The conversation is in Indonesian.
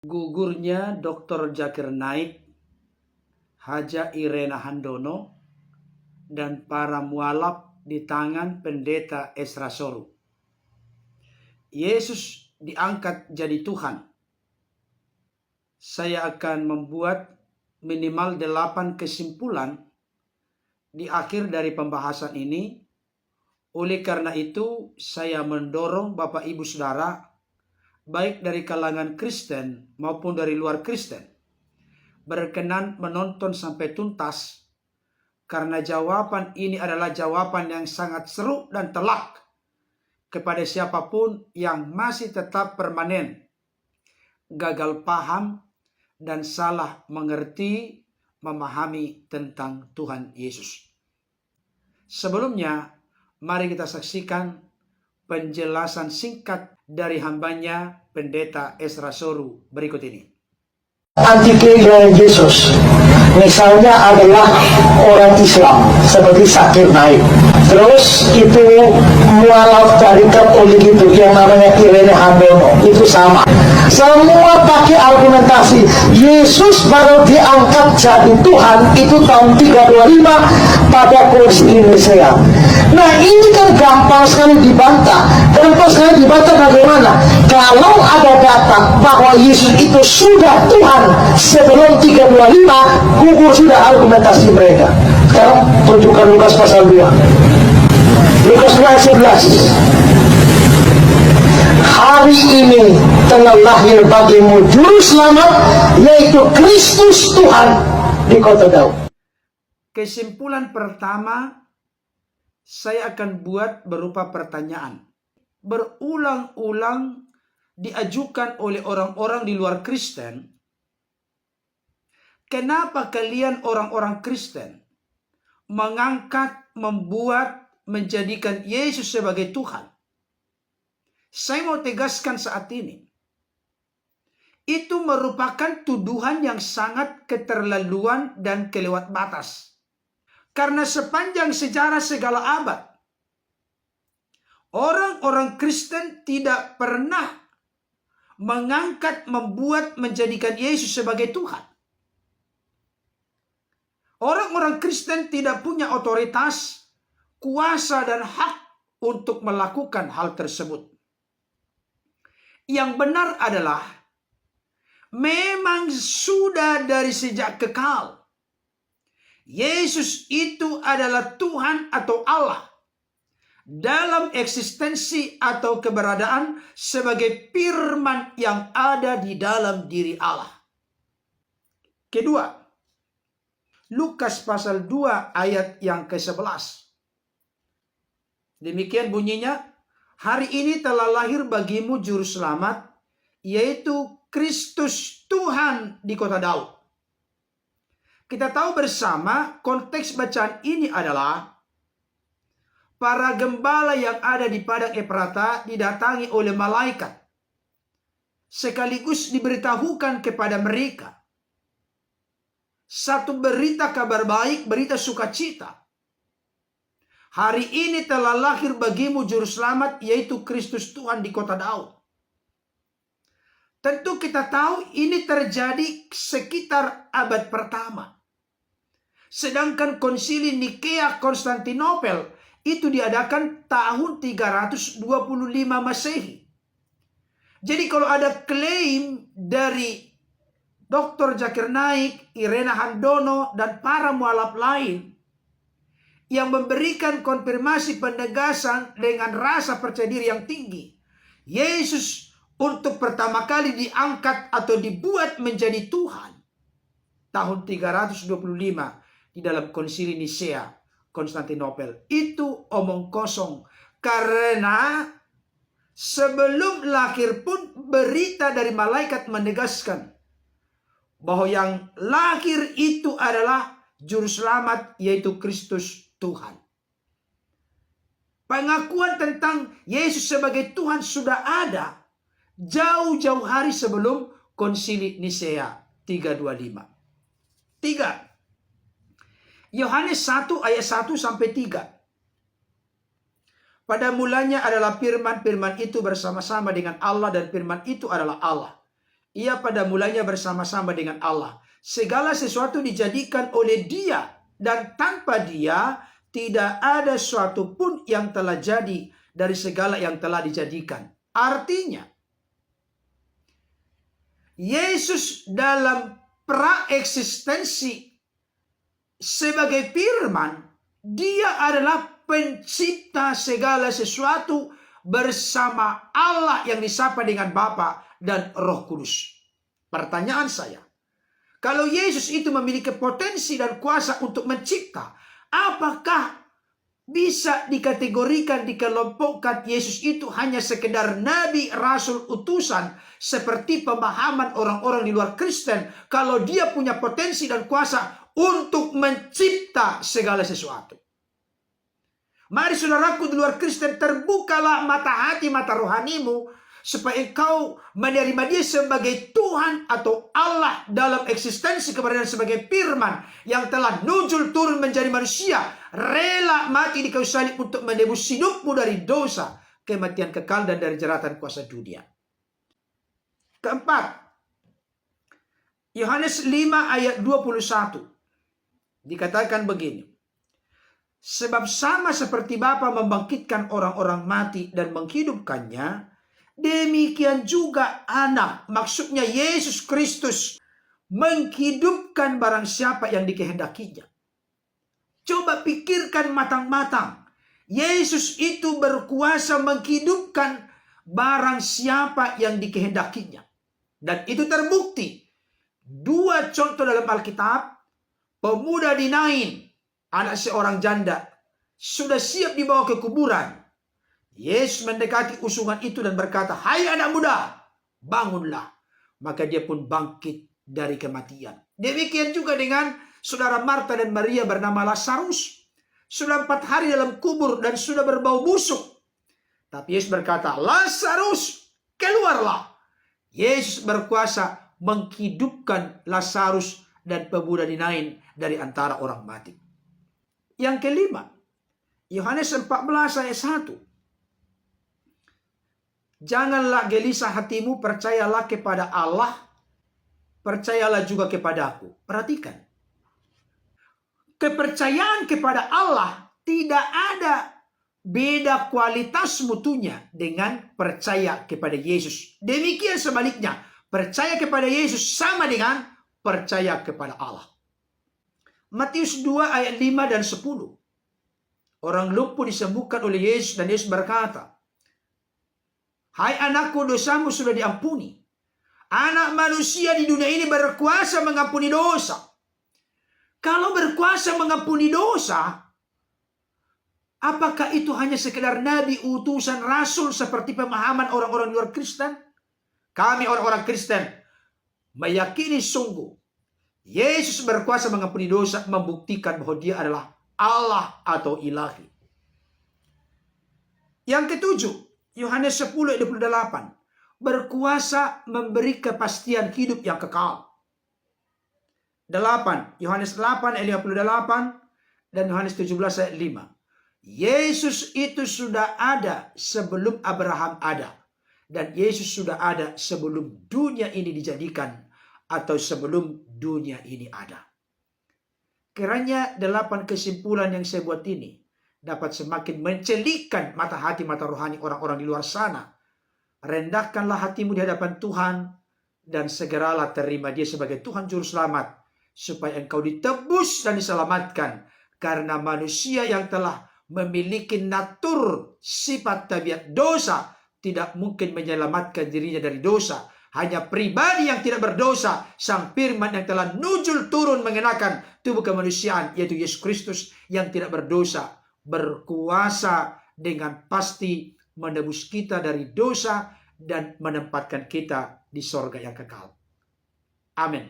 Gugurnya Dr. Zakir Naik, Haja Irena Handono, dan para mualaf di tangan Pendeta Esra Soru. Yesus diangkat jadi Tuhan. Saya akan membuat minimal 8 kesimpulan di akhir dari pembahasan ini. Oleh karena itu, saya mendorong Bapak Ibu Saudara, baik dari kalangan Kristen maupun dari luar Kristen, berkenan menonton sampai tuntas, karena jawaban ini adalah jawaban yang sangat seru dan telak kepada siapapun yang masih tetap permanen gagal paham dan salah mengerti, memahami tentang Tuhan Yesus. Sebelumnya, mari kita saksikan penjelasan singkat dari hambanya Pendeta Esra Soru berikut ini. Anti-kelahiran Yesus misalnya adalah orang Islam seperti Zakir Naik, terus itu mualaf dari Katolik itu yang namanya Irene Handono, itu sama, semua pakai argumentasi Yesus baru diangkat jadi Tuhan itu tahun 325 pada kursi Indonesia. Nah ini kan gampang sekali dibantah. Gampang sekali dibantah bagaimana? Kalau ada data bahwa Yesus itu sudah Tuhan sebelum 325, gugur sudah argumentasi mereka. Sekarang tunjukkan Lukas pasal 2. Lukas 2 ayat 11. Hari ini telah lahir bagimu juru selamat, yaitu Kristus Tuhan di kota Daud. Kesimpulan pertama saya akan buat berupa pertanyaan. Berulang-ulang diajukan oleh orang-orang di luar Kristen. Kenapa kalian orang-orang Kristen mengangkat, membuat, menjadikan Yesus sebagai Tuhan? Saya mau tegaskan saat ini. Itu merupakan tuduhan yang sangat keterlaluan dan kelewat batas. Karena sepanjang sejarah segala abad, orang-orang Kristen tidak pernah mengangkat, membuat, menjadikan Yesus sebagai Tuhan. Orang-orang Kristen tidak punya otoritas, kuasa, dan hak untuk melakukan hal tersebut. Yang benar adalah, memang sudah dari sejak kekal, Yesus itu adalah Tuhan atau Allah dalam eksistensi atau keberadaan sebagai firman yang ada di dalam diri Allah. Kedua, Lukas pasal 2 ayat yang ke-11. Demikian bunyinya, hari ini telah lahir bagimu juru selamat, yaitu Kristus Tuhan di kota Daud. Kita tahu bersama konteks bacaan ini adalah para gembala yang ada di padang Efrata didatangi oleh malaikat, sekaligus diberitahukan kepada mereka satu berita kabar baik, berita sukacita. Hari ini telah lahir bagimu juru selamat, yaitu Kristus Tuhan di kota Daud. Tentu kita tahu ini terjadi sekitar abad pertama. Sedangkan konsili Nikea Konstantinopel itu diadakan tahun 325 Masehi. Jadi kalau ada klaim dari Dr. Zakir Naik, Irena Handono, dan para mualaf lain yang memberikan konfirmasi penegasan dengan rasa percaya diri yang tinggi, Yesus untuk pertama kali diangkat atau dibuat menjadi Tuhan tahun 325 di dalam konsili Nisea Konstantinopel, itu omong kosong. Karena sebelum lahir pun berita dari malaikat menegaskan bahwa yang lahir itu adalah juru selamat, yaitu Kristus Tuhan. Pengakuan tentang Yesus sebagai Tuhan sudah ada jauh-jauh hari sebelum konsili Nisea 325. 3. Yohanes 1 ayat 1 sampai 3. Pada mulanya adalah firman, firman itu bersama-sama dengan Allah dan firman itu adalah Allah. ia pada mulanya bersama-sama dengan Allah. Segala sesuatu dijadikan oleh Dia, dan tanpa Dia tidak ada sesuatu pun yang telah jadi dari segala yang telah dijadikan. Artinya, Yesus dalam praeksistensi sebagai firman, Dia adalah pencipta segala sesuatu bersama Allah yang disapa dengan Bapa dan Roh Kudus. Pertanyaan saya, kalau Yesus itu memiliki potensi dan kuasa untuk mencipta, apakah bisa dikategorikan, dikelompokkan Yesus itu hanya sekedar nabi, rasul, utusan, seperti pemahaman orang-orang di luar Kristen, kalau Dia punya potensi dan kuasa untuk mencipta segala sesuatu? Mari saudaraku di luar Kristen, terbukalah mata hati, mata rohanimu, supaya engkau menerima Dia sebagai Tuhan atau Allah dalam eksistensi keberadaan sebagai firman yang telah nuzul turun menjadi manusia, rela mati di kayu salib untuk menebus hidupmu dari dosa, kematian kekal, dan dari jeratan kuasa dunia. Keempat, Yohanes 5 ayat 21 dikatakan begini, sebab sama seperti Bapa membangkitkan orang-orang mati dan menghidupkannya, demikian juga Anak, maksudnya Yesus Kristus, menghidupkan barang siapa yang dikehendakinya. Coba pikirkan matang-matang. Yesus itu berkuasa menghidupkan barang siapa yang dikehendakinya. Dan itu terbukti. Dua contoh dalam Alkitab. Pemuda di Nain, anak seorang janda, sudah siap dibawa ke kuburan. Yesus mendekati usungan itu dan berkata, "Hai anak muda, bangunlah." Maka dia pun bangkit dari kematian. Demikian juga dengan saudara Marta dan Maria bernama Lazarus. Sudah 4 hari dalam kubur dan sudah berbau busuk. Tapi Yesus berkata, "Lazarus, keluarlah." Yesus berkuasa menghidupkan Lazarus dan pemuda di Nain dari antara orang mati. Yang kelima, Yohanes 14 ayat 1. Janganlah gelisah hatimu, percayalah kepada Allah, percayalah juga kepadaku. Perhatikan. Kepercayaan kepada Allah tidak ada beda kualitas mutunya dengan percaya kepada Yesus. Demikian sebaliknya, percaya kepada Yesus sama dengan percaya kepada Allah. Matius 2 ayat 5 dan 10. Orang lumpuh disembuhkan oleh Yesus dan Yesus berkata, "Hai anakku, dosamu sudah diampuni." Anak manusia di dunia ini berkuasa mengampuni dosa. Kalau berkuasa mengampuni dosa, apakah itu hanya sekedar nabi, utusan, rasul seperti pemahaman orang-orang luar Kristen? Kami orang-orang Kristen meyakini sungguh Yesus berkuasa mengampuni dosa, membuktikan bahwa Dia adalah Allah atau ilahi. Yang ketujuh, Yohanes 10 ayat 28, berkuasa memberi kepastian hidup yang kekal. 8, Yohanes 8 ayat 58 dan Yohanes 17 ayat 5. Yesus itu sudah ada sebelum Abraham ada. Dan Yesus sudah ada sebelum dunia ini dijadikan atau sebelum dunia ini ada. Kiranya 8 kesimpulan yang saya buat ini dapat semakin mencelikkan mata hati, mata rohani orang-orang di luar sana. Rendahkanlah hatimu di hadapan Tuhan dan segeralah terima Dia sebagai Tuhan Juru Selamat, supaya engkau ditebus dan diselamatkan. Karena manusia yang telah memiliki natur, sifat, tabiat dosa tidak mungkin menyelamatkan dirinya dari dosa. Hanya pribadi yang tidak berdosa, Sang Firman yang telah nuzul turun mengenakan tubuh kemanusiaan, yaitu Yesus Kristus yang tidak berdosa, berkuasa dengan pasti menebus kita dari dosa dan menempatkan kita di sorga yang kekal. Amin.